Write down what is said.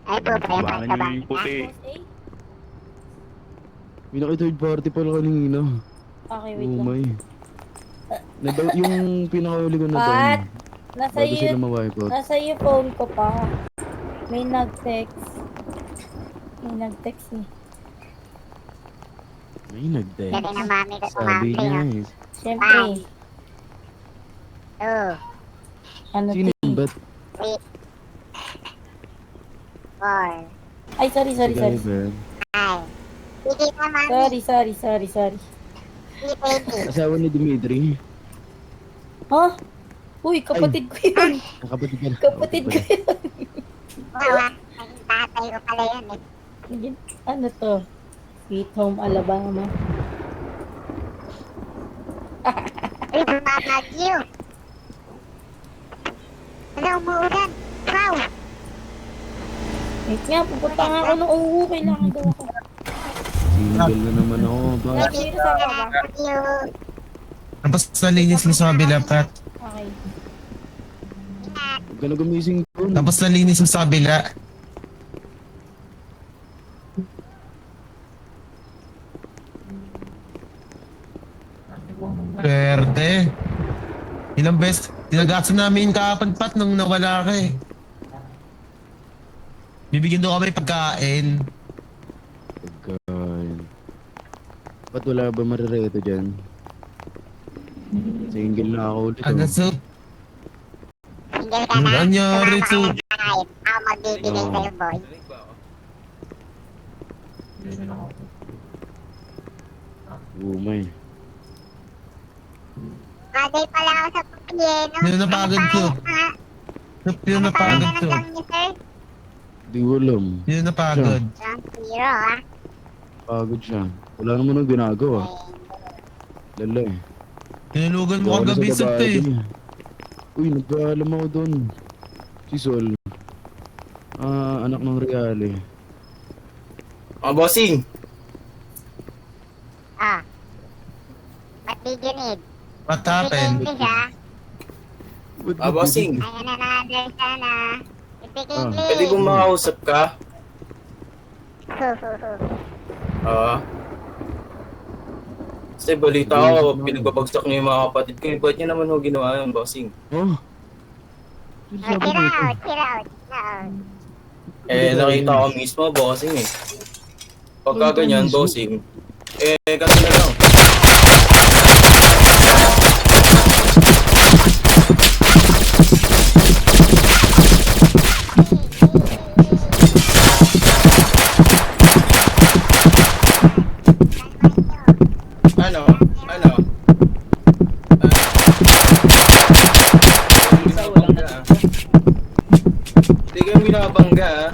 Ay po, pre, Baka ka ba? yung puti. May naki-third party pala kanina. Okay, wait Oh lang. my. Yung pinakahuli ko na down. Pat! Nasa Bago iyo, sila ma-wipe out. nasa iyo phone ko pa. May nag-text. May nag-text eh. May nag-text. Dali na mami ko Sabi umampi, niya no? eh. Siyempre, Two, ano Sino ti? yun? Ba't? three, four, Ay, sorry. Si five. Kyber. Sige na, mami. Sorry. Sige, baby. Asawa ni Dimitri. Ha? Uy, kapatid ko yun. Kapatid ka na. Kapatid ko yun. Wow, naging tatay ko pala yun eh. Ano to? Sweet Home Alabama. Uy, bumabagyo. Wala, umuulan. Wow. Wait nga, pupunta nga ako ng uwu. Kailangan daw ako. Single na naman ako. Ba? Dito sa ba? Bagyo. Tapos nalinis mo sa kabila, Pat. Okay. Huwag ka na gumising doon. Tapos nalinis mo sa kabila. Pwerte. Ilang beses, tinagasan namin kahapon, Pat, nung nawala ka eh. Bibigyan doon kami pagkain. Pagkain. Ba't wala ba marireto dyan? Single na ako ulit. Ano oh. so? Single ka Ano na? nangyari Wala ka to? ng kahit. Ako magbibigay Oo. sa'yo, boy. Umay. Bagay pala ako sa pupiyeno. Yun, napagod ko. Yun napagod Ano to. lang niyo, sir? Di ko alam. Yun napagod. Round zero, ah. Pagod siya. Wala naman ang ginagawa. Lala eh. Tinulugan mo Wala kagabi sa sa babae eh. dun eh. Uy, nagpaalam ako doon. Si Sol. Anak ng Reale. Bossing! Ah. What did you need? What Speak happened? English, ah. Bossing! Ayan na na-understand, ah. Speak Ah. English. Pwede kong makausap ka? Oo. Kasi balita ko, pinagbabagsak niyo yung mga kapatid ko. Ba't niyo naman ho ginawa yun, bossing? Oh. Oh, chill out, chill out, chill out. Nakita ko mismo, bossing eh. Pagka ganyan, bossing, ganun na lang. Ano? Ano? Hindi kayo binabangga ah.